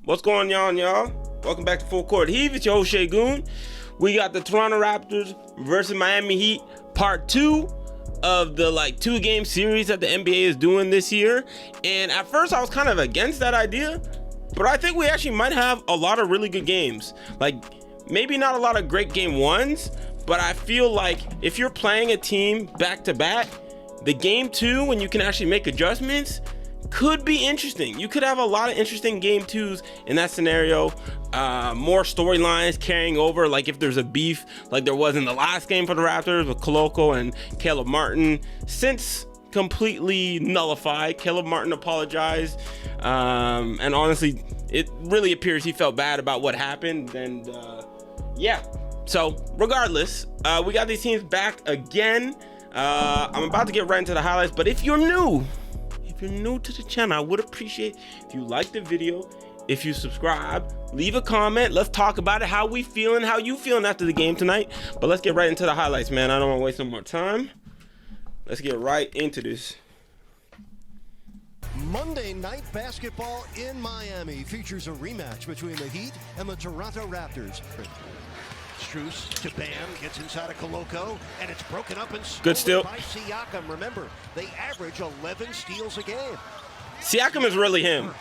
What's going on, y'all? Welcome back to Full Court Heave. It's your host, shaygoon. We got the Toronto Raptors versus Miami Heat, part 2 of the 2-game series that the NBA is doing this year. And at first, I was kind of against that idea, but I think we actually might have a lot of really good games. Maybe not a lot of great game ones, but I feel like if you're playing a team back to back, the game 2, when you can actually make adjustments, could be interesting. You could have a lot of interesting game 2s in that scenario. More storylines carrying over, like if there's a beef like there was in the last game for the Raptors with Koloko and Caleb Martin, since completely nullified. Caleb Martin apologized, and honestly, it really appears he felt bad about what happened. And yeah, so regardless, we got these teams back again. I'm about to get right into the highlights, but if you're new to the channel, I would appreciate if you like the video, if you subscribe, leave a comment. Let's talk about it. How we feeling? How you feeling after the game tonight? But let's get right into the highlights, man. I don't want to waste no more time. Let's get right into this. Monday night basketball in Miami features a rematch between the Heat and the Toronto Raptors. Struss to Bam, gets inside of Koloko, and it's broken up and good steal by Siakam. Remember, they average 11 steals a game. Siakam is really him.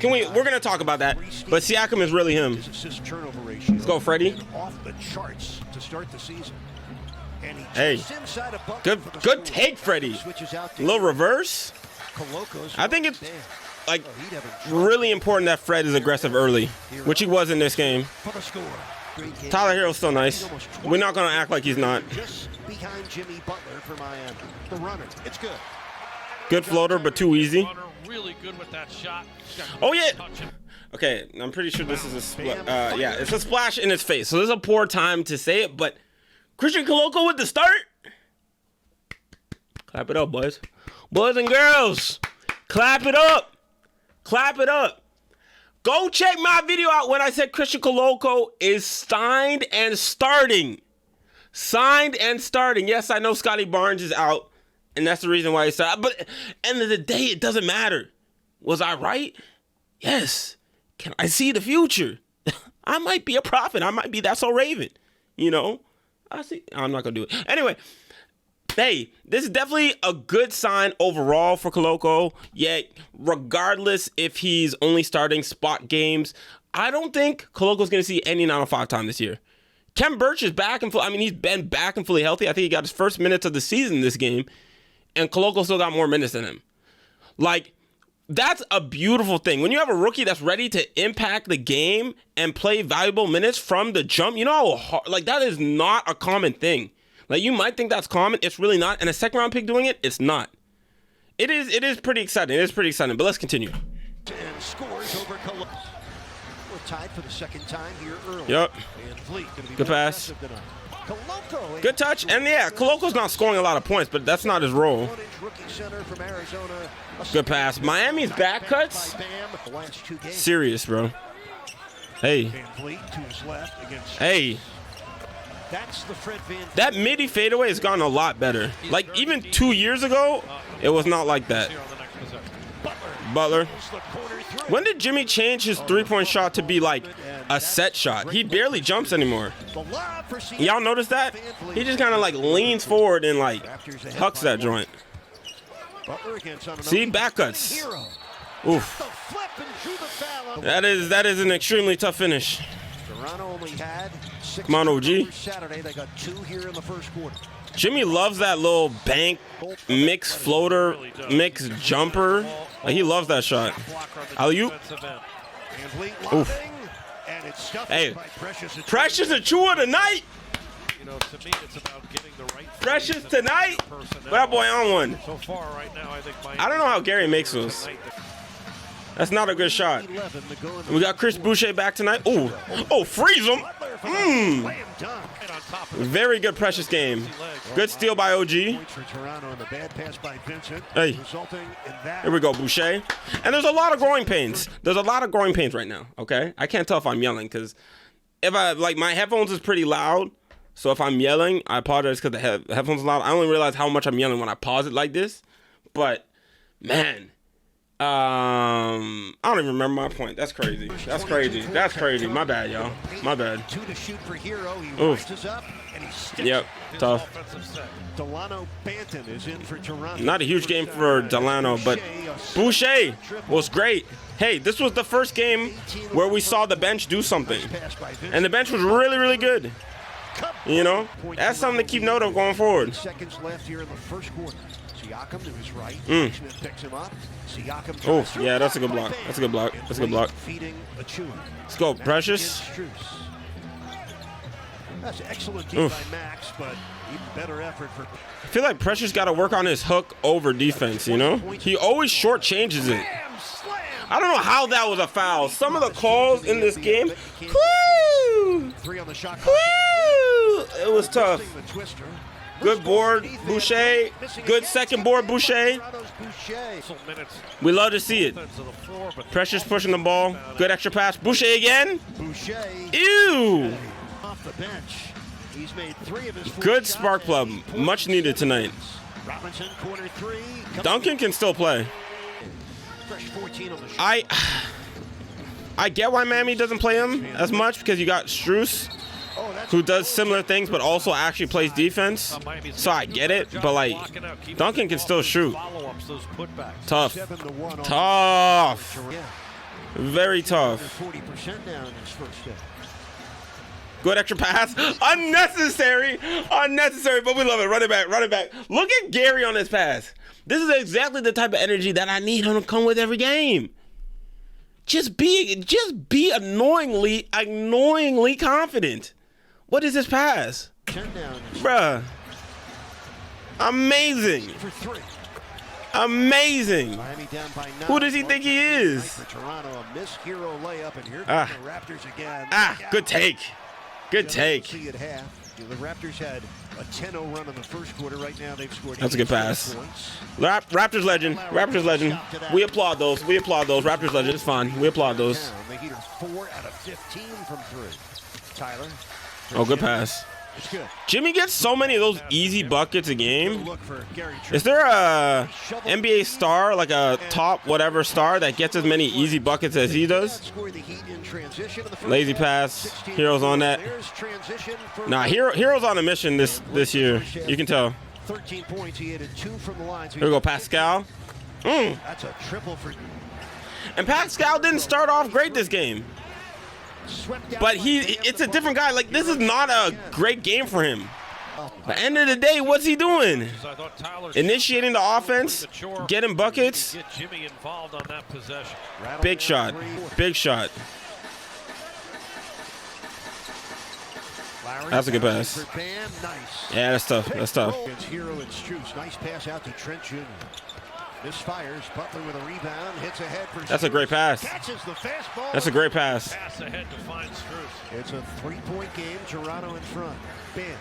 We're gonna talk about that, but Siakam is really him. Let's go, Freddie. Off the charts to start the season. And he hey, good take, Freddie. A little reverse. I think it's really important that Fred is aggressive early, which he was in this game. Tyler Herro's still nice. We're not gonna act like he's not. Just behind Jimmy Butler for Miami. The runner, it's good. Good floater, but too easy. Really good with that shot. Oh yeah. Okay, I'm pretty sure this is a yeah, it's a splash in his face. So this is a poor time to say it, but Christian Koloko with the start. Clap it up, boys. Boys and girls, clap it up. Clap it up. Go check my video out when I said Christian Koloko is signed and starting. Signed and starting. Yes, I know Scottie Barnes is out, and that's the reason why he started. But end of the day, it doesn't matter. Was I right? Yes. Can I see the future? I might be a prophet. I might be That's So Raven. You know? I'm not going to do it. Anyway. Hey, this is definitely a good sign overall for Koloko. Yet, regardless if he's only starting spot games, I don't think Koloko's going to see any 9-on-5 time this year. Kem Birch is back and he's been back and fully healthy. I think he got his first minutes of the season this game, and Koloko still got more minutes than him. That's a beautiful thing. When you have a rookie that's ready to impact the game and play valuable minutes from the jump, you know how hard, that is not a common thing. You might think that's common. It's really not. And a second-round pick doing it, it's not. It is pretty exciting. It is pretty exciting. But let's continue. And scores over Koloko. We're tied for the second time here early. Yep. Good pass. Good touch. And yeah, Koloko's not scoring a lot of points, but that's not his role. Good pass. Miami's back cuts. Serious, bro. Hey. Hey. That midi fadeaway has gotten a lot better. Even 2 years ago, it was not like that. Butler. When did Jimmy change his three-point shot to be a set shot? He barely jumps anymore. Y'all notice that? He just kind of leans forward and hucks that joint. See, back cuts. Oof. That is an extremely tough finish. Come on, OG. Jimmy loves that little bank mix floater mix jumper. He loves that shot. Alley-oop. Oof. Hey, Precious Achuiwa tonight. Precious tonight. That boy on one. I don't know how Gary makes those. That's not a good shot. We got Chris Boucher back tonight. Oh, freeze him. Very good Precious game. Good steal by OG. Hey, here we go, Boucher. And there's a lot of growing pains. There's a lot of growing pains right now, okay? I can't tell if I'm yelling because if my headphones is pretty loud. So if I'm yelling, I apologize because the headphones are loud. I only realize how much I'm yelling when I pause it like this. But, man, I don't even remember my point. That's crazy. That's crazy. That's crazy. My bad, y'all. My bad. 2 to shoot for Herro. He Oof. rises up and he sticks. Yep. Tough. Dalano Banton is in for Toronto. Not a huge game for Dalano, but Boucher was great. Hey, this was the first game where we saw the bench do something. And the bench was really, really good. You know, that's something to keep note of going forward. Seconds left here in the first quarter. Siakam to his right. Smith picks him up. Siakam. Oh, yeah, that's a good block. That's a good block. That's a good block. Feeding Achuiwa. Let's go, Precious. That's excellent deep by Max, but even better effort for. I feel like Precious got to work on his hook over defense, you know? He always short changes it. I don't know how that was a foul. Some of the calls in this game, whoo! Three on the shot. Woo! It was tough. Good board, Boucher. Good second board, Boucher. We love to see it. Precious pushing the ball. Good extra pass. Boucher again. Ew. Off the bench. He's made 3 of his 4 Good shots. spark plug. Much needed tonight. Robinson, corner 3. Duncan can still play. Fresh 14 on the shot. I get why Miami doesn't play him as much because you got Struss, who does similar things but also actually plays defense. So I get it, but like Duncan can still shoot. Tough. Tough. Very tough. 40% now in his first day. Good extra pass. Unnecessary. Unnecessary, but we love it. Run it back. Run it back. Look at Gary on this pass. This is exactly the type of energy that I need him to come with every game. Just be annoyingly confident. What is this pass? Bruh. Amazing. Amazing. Who does he think he is? Good take. Good take. The Raptors had a 10-0 run in the first quarter. Right now they've scored. That's a good pass. Raptors legend. Raptors legend. We applaud those. We applaud those. Raptors legend. It's fine. We applaud those. The Heat are 4 out of 15 from 3. Tyler. Oh, good pass. It's good. Jimmy gets so many of those easy buckets a game. Is there a NBA star, like a top whatever star, that gets as many easy buckets as he does? Lazy pass. Herro's on that. Nah, Herro's on a mission this year. You can tell. 13 points. He hit 2 from the line. Here we go, Pascal. That's a triple for. And Pascal didn't start off great this game. But it's a different guy. Like, this is not a great game for him. At the end of the day, what's he doing? Initiating the offense, getting buckets. Big shot. Big shot. That's a good pass. Yeah, that's tough. That's tough. Herro and Struss. Nice pass out to Trent Jr. Misfires. Butler with a rebound. Hits ahead for. That's a great pass. That's a great pass. Pass ahead to find Struss. It's a 3-point game. Toronto in front. Bam.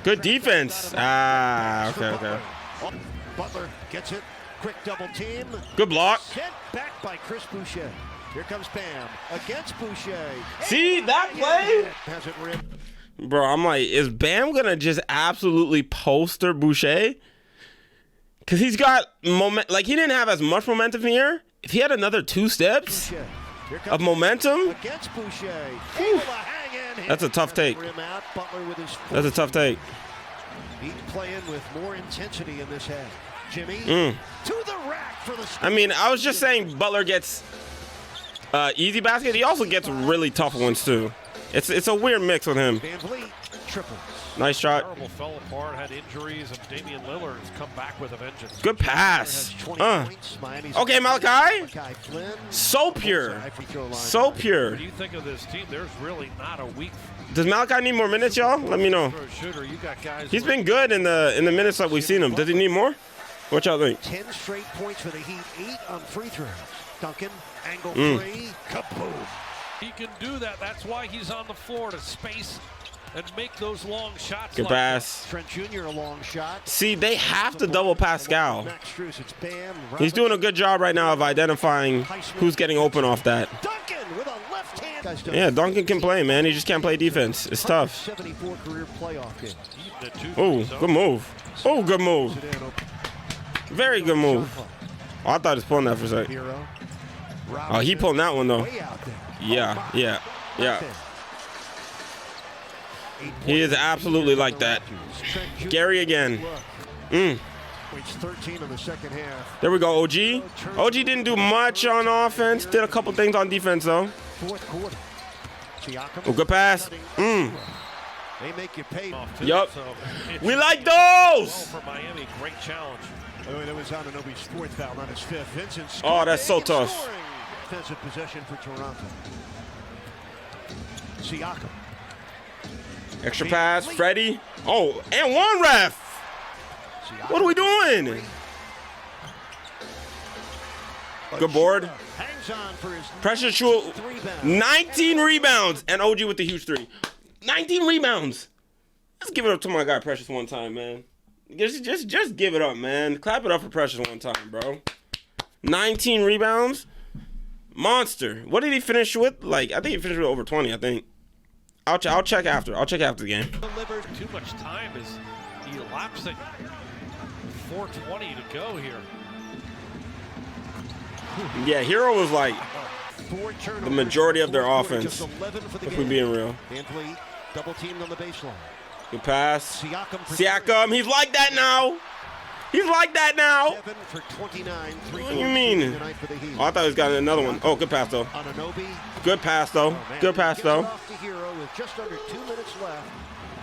Good defense. Okay. Butler gets it. Quick double team. Good block. Sent back by Chris Boucher. Here comes Bam against Boucher. See that play? Has it ripped. Bro, I'm like, is Bam gonna just absolutely poster Boucher? Because he's got moment. Like, he didn't have as much momentum here. If he had another 2 steps of momentum, against Boucher. That's a tough take. That's a tough take. He's playing with more intensity in this half. Jimmy to the rack for the. I mean, I was just saying Butler gets easy basket. He also gets really tough ones too. It's a weird mix with him. VanVleet triple. Nice shot. Terrible fell apart, had injuries, and Damian Lillard has come back with a vengeance. Good pass. Okay, Malachi. So pure. So pure. What do you think of this team? There's really not a weak. Does Malachi need more minutes, y'all? Let me know. He's been good in the minutes that we've seen him. Does he need more? What y'all think? 10 straight points for the Heat, 8 on free throws. Duncan, angle 3, kaboom. He can do that. That's why he's on the floor, to space and make those long shots. Good pass. Trent Jr. a long shot. See, they have to double Pascal. Max Struss, it's Bam. He's doing a good job right now of identifying who's getting open off that. Duncan with a left hand. Yeah, Duncan can play, man. He just can't play defense. It's tough. 74 career playoff game. Oh, good move. Oh, good move. Very good move. Oh, I thought he was pulling that for a second. Herro. Oh, he pulling that one, though. Way out there. Yeah, yeah, yeah. He is absolutely like that. Gary again. Points 13 in the second half. There we go, OG. OG didn't do much on offense. Did a couple things on defense, though. Fourth quarter. Siakam. Oh, good pass. They make you pay. Yup. So We like well those. for Miami, great challenge. Oh, that was anunoby's fourth foul, not his fifth. Vincent. Oh, that's so tough. Scoring. Defensive possession for Toronto. Siakam. Extra pass, Freddie. Oh, and one ref. Siakam. What are we doing? Good board. Hangs on for his Pressure shoot. rebound. 19 rebounds. And OG with the huge 3. 19 rebounds. Let's give it up to my guy Precious one time, man. Just give it up, man. Clap it up for Precious one time, bro. 19 rebounds. Monster. What did he finish with? Like, I think he finished with over 20, I think. I'll check after. I'll check after the game. Too much time is elapsing. 4:20 to go here. Yeah, Herro was like Four turnovers. the majority of their offense, Just 11 for the if game. we're being real. VanVleet double teamed on the baseline. Good pass. Siakam. for Siakam, he's like that now. He's like that now. 7 for 29. What do you mean? Tonight for the Heat. Oh, I thought he was got another one. Oh, good pass, though. Anunoby. Good pass, though. Man, Good pass, gives it though. off to Herro with just under 2 minutes left.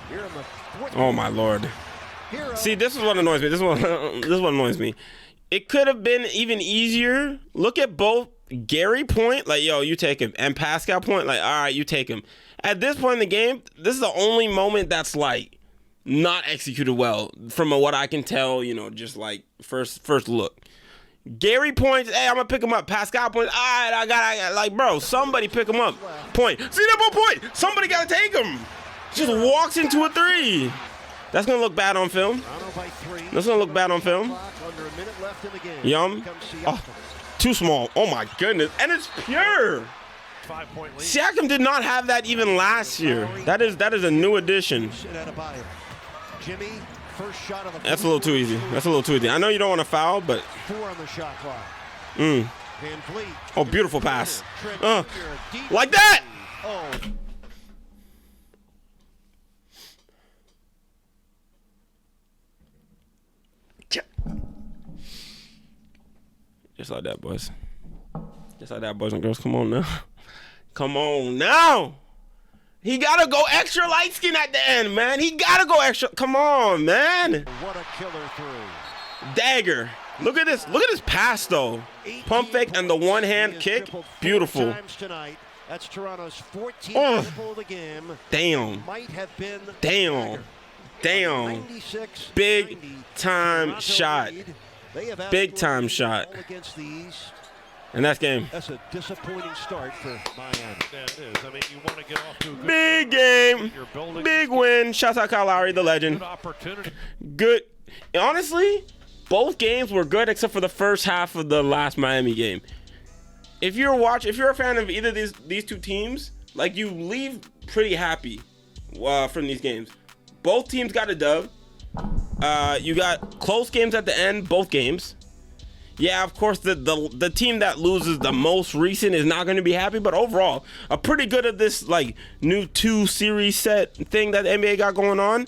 Here in the fourth Oh, my Lord. Herro. See, this is what annoys me. This is what annoys me. It could have been even easier. Look at both Gary Point, like, yo, you take him, and Pascal Point, like, all right, you take him. At this point in the game, this is the only moment that's, like, not executed well from what I can tell, you know, just, like, first look. Gary Points, hey, I'm going to pick him up. Pascal Points, all right, I got, like, bro, somebody pick him up. Point. See that ball Point? Somebody got to take him. Just walks into a 3. That's going to look bad on film. Toronto by 3. That's going to look bad on film. Under a minute left in the game. Yum. Here comes Oh, Siakam. too small. Oh, my goodness. And it's pure. 5-point lead. Siakam did not have that even last year. That is a new addition. Sit Adebayo. Jimmy, first shot of the That's a little too easy. That's a little too easy. I know you don't want to foul, but 4 on the shot clock. mm. VanVleet. Oh, beautiful pass. Trent Jr., deep Like that. Oh, Just like that, boys. Just like that, boys and girls. Come on now. Come on now. He got to go extra light skin at the end, man. He got to go extra. Come on, man. what a killer through. Dagger. Look at this. Look at this pass, though. Pump fake and the one-hand kick. Beautiful. Tonight. That's Toronto's 14th Oh. triple of the game. Damn. Might have been Damn. Damn. 96, Big 90. time Toronto shot. lead. They have Big outscored time the shot. all against the East. And that's game. That's a disappointing start for Miami. Yeah, it is. I mean, you want to get off to a good Big game. You're building Big win. Shouts out Kyle Lowry, the legend. good opportunity. Good. Honestly, both games were good except for the first half of the last Miami game. If you're a fan of either of these two teams, like, you leave pretty happy from these games. Both teams got a dub. You got close games at the end, both games. Yeah, of course, the team that loses the most recent is not going to be happy, but overall, a pretty good of this, like, new 2-series set thing that the NBA got going on.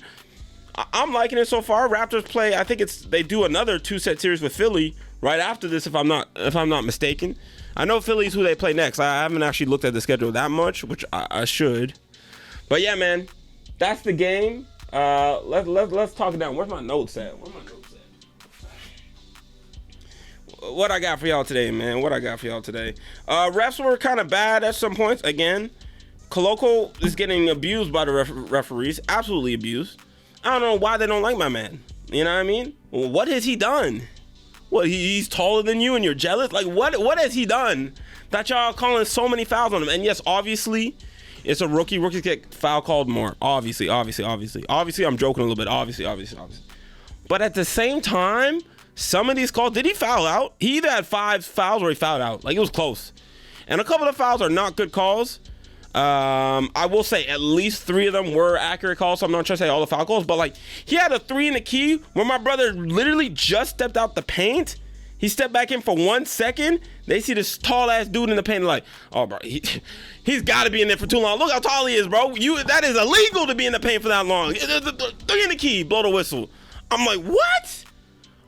I'm liking it so far. Raptors play, I think they do another 2-set series with Philly right after this, if I'm not mistaken. I know Philly's who they play next. I haven't actually looked at the schedule that much, which I should. But yeah, man, that's the game. Let's talk it down. Where's my notes at? What I got for y'all today, man? Refs were kind of bad at some points. Again, Koloko is getting abused by the referees. Absolutely abused. I don't know why they don't like my man. You know what I mean? What has he done? What, he's taller than you and you're jealous? Like, what has he done that y'all calling so many fouls on him? And yes, obviously, it's a rookie. Rookies get foul called more. Obviously. Obviously, I'm joking a little bit. Obviously. But at the same time, some of these calls, did he foul out? He either had 5 fouls or he fouled out. Like, it was close. And a couple of fouls are not good calls. I will say at least 3 of them were accurate calls, so I'm not trying to say all the foul calls, but, like, he had a 3 in the key where my brother literally just stepped out the paint, He stepped back in for 1 second. They see this tall ass dude in the paint, like, oh, bro, he's got to be in there for too long. Look how tall he is, bro. That is illegal to be in the paint for that long. 3 in the key, blow the whistle. I'm like, what?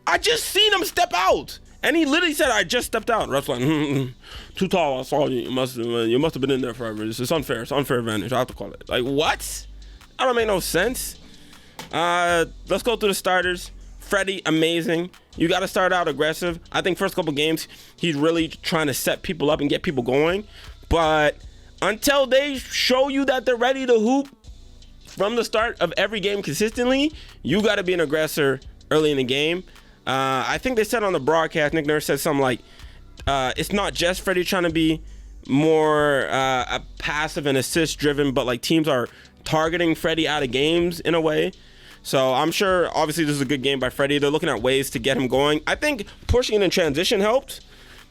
I just seen him step out. And he literally said, I just stepped out. Ref's like, too tall. I saw you. You must have been in there forever. It's unfair. It's unfair advantage. I have to call it. Like, what? That don't make no sense. Let's go through the starters. Freddie, amazing. You got to start out aggressive. I think first couple games, he's really trying to set people up and get people going. But until they show you that they're ready to hoop from the start of every game consistently, you got to be an aggressor early in the game. I think they said on the broadcast, Nick Nurse said something like, it's not just Freddie trying to be more a passive and assist driven, but like teams are targeting Freddie out of games in a way. So I'm sure, obviously, this is a good game by Freddie. They're looking at ways to get him going. I think pushing it in transition helped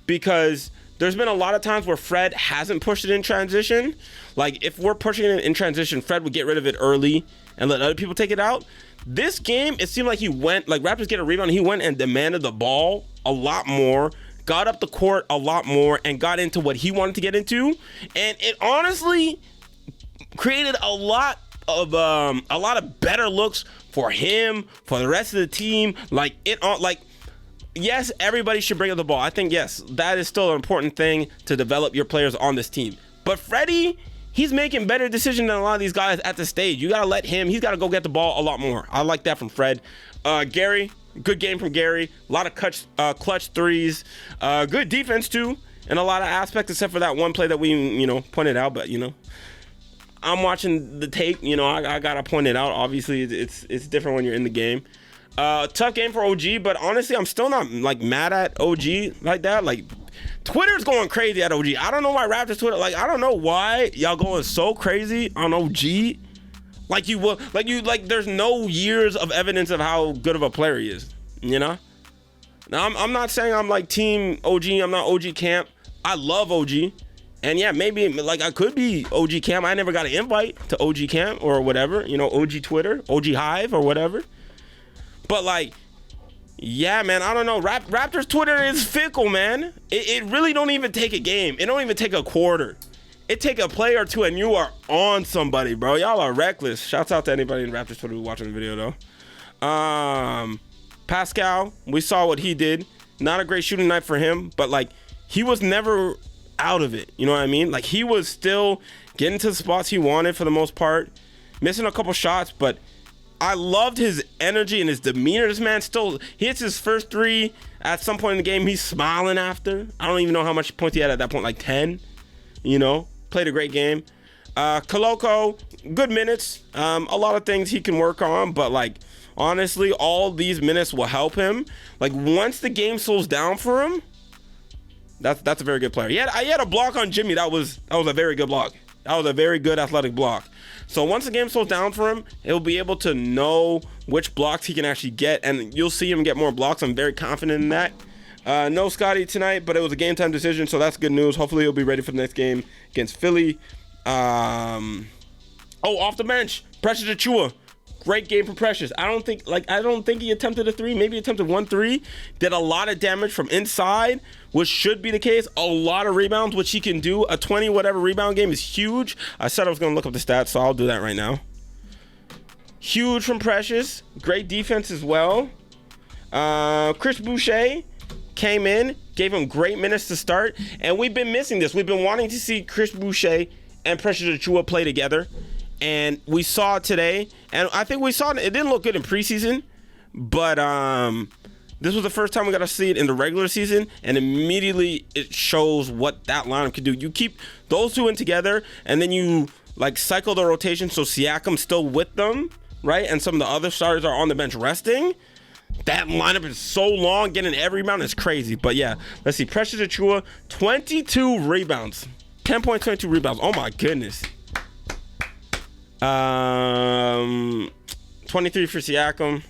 because there's been a lot of times where Fred hasn't pushed it in transition. Like, if we're pushing it in transition, Fred would get rid of it early and let other people take it out. This game, it seemed like he went, like Raptors get a rebound, he went and demanded the ball a lot more, got up the court a lot more, and got into what he wanted to get into. And it honestly created a lot of better looks for him, for the rest of the team. Yes, everybody should bring up the ball. I think, yes, that is still an important thing to develop your players on this team. But Freddie, he's making better decisions than a lot of these guys at the stage. You got to let him, he's got to go get the ball a lot more. I like that from Fred. Gary, good game from Gary. A lot of clutch threes. Good defense, too, in a lot of aspects, except for that one play that we, pointed out. But, I'm watching the tape, I gotta point it out. Obviously, it's different when you're in the game. Tough game for OG, but honestly, I'm still not mad at OG like that. Like, Twitter's going crazy at OG. I don't know why Raptors Twitter, I don't know why y'all going so crazy on OG. There's no years of evidence of how good of a player he is. Now I'm not saying I'm team OG. I'm not OG camp. I love OG. And yeah, maybe I could be OG Cam. I never got an invite to OG Cam or whatever, OG Twitter, OG Hive or whatever. But yeah, man, I don't know. Raptors Twitter is fickle, man. It really don't even take a game. It don't even take a quarter. It take a play or two and you are on somebody, bro. Y'all are reckless. Shouts out to anybody in Raptors Twitter who's watching the video though. Pascal, we saw what he did. Not a great shooting night for him, but he was never out of it, you know what I mean? He was still getting to the spots he wanted for the most part, missing a couple shots, but I loved his energy and his demeanor. This man still hits his first three at some point in the game. He's smiling after. I don't even know how much points he had at that point, 10. Played a great game. Koloko, good minutes. A lot of things he can work on, but honestly, all these minutes will help him. Once the game slows down for him, that's a very good player. He had a block on Jimmy. That was a very good block. That was a very good athletic block. So once the game slows down for him, he'll be able to know which blocks he can actually get, and you'll see him get more blocks. I'm very confident in that. No Scottie tonight, but it was a game time decision, so that's good news. Hopefully he'll be ready for the next game against Philly. Off the bench, Precious Achuiwa. Great game for Precious. I don't think he attempted a three. Maybe he attempted 1-3. Did a lot of damage from inside, which should be the case. A lot of rebounds, which he can do. A 20-whatever rebound game is huge. I said I was going to look up the stats, so I'll do that right now. Huge from Precious. Great defense as well. Chris Boucher came in, gave him great minutes to start, and we've been missing this. We've been wanting to see Chris Boucher and Precious Achuiwa play together. And we saw it today, and I think we saw it. It didn't look good in preseason, but this was the first time we got to see it in the regular season, and immediately it shows what that lineup can do. You keep those two in together, and then you cycle the rotation so Siakam's still with them, right? And some of the other starters are on the bench resting. That lineup is so long, getting every rebound is crazy. But yeah, let's see. Precious Achuiwa, 22 rebounds, 10 points, 22 rebounds. Oh my goodness. 23 for Siakam.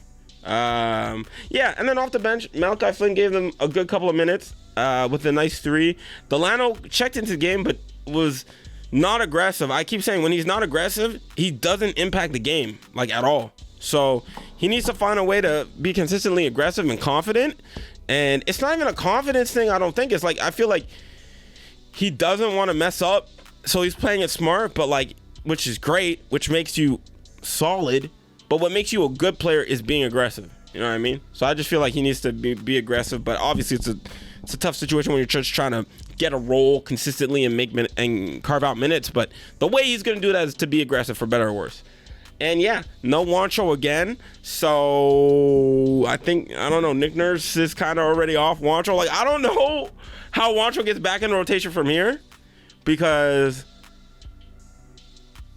And then off the bench, Malachi Flynn gave them a good couple of minutes with a nice three. Dalano checked into the game, but was not aggressive. I keep saying when he's not aggressive, he doesn't impact the game at all. So he needs to find a way to be consistently aggressive and confident. And it's not even a confidence thing, I don't think. It's like, I feel like he doesn't want to mess up, so he's playing it smart, but like, which is great, which makes you solid. But what makes you a good player is being aggressive. You know what I mean? So I just feel like he needs to be aggressive. But obviously, it's a tough situation when you're just trying to get a role consistently and and carve out minutes. But the way he's gonna do that is to be aggressive, for better or worse. And yeah, no Juancho again. So I don't know. Nick Nurse is kind of already off Juancho. Like, I don't know how Juancho gets back in rotation from here, because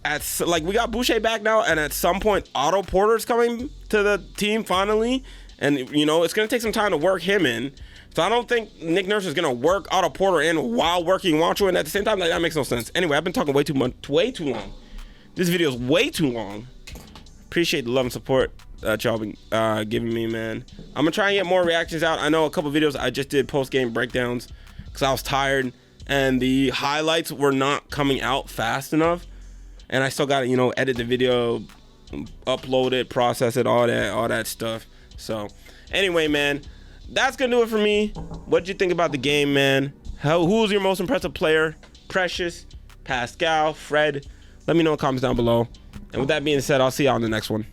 we got Boucher back now, and at some point Otto Porter's coming to the team finally, and you know it's gonna take some time to work him in. So I don't think Nick Nurse is gonna work Otto Porter in while working Juancho in at the same time. Like, that makes no sense. Anyway, I've been talking way too long. This video is way too long. Appreciate the love and support that y'all been giving me, man. I'm gonna try and get more reactions out. I know a couple videos I just did post-game breakdowns because I was tired and the highlights were not coming out fast enough. And I still got to, you know, edit the video, upload it, process it, all that stuff. So anyway, man, that's going to do it for me. What'd you think about the game, man? Who's your most impressive player? Precious, Pascal, Fred? Let me know in the comments down below. And with that being said, I'll see y'all on the next one.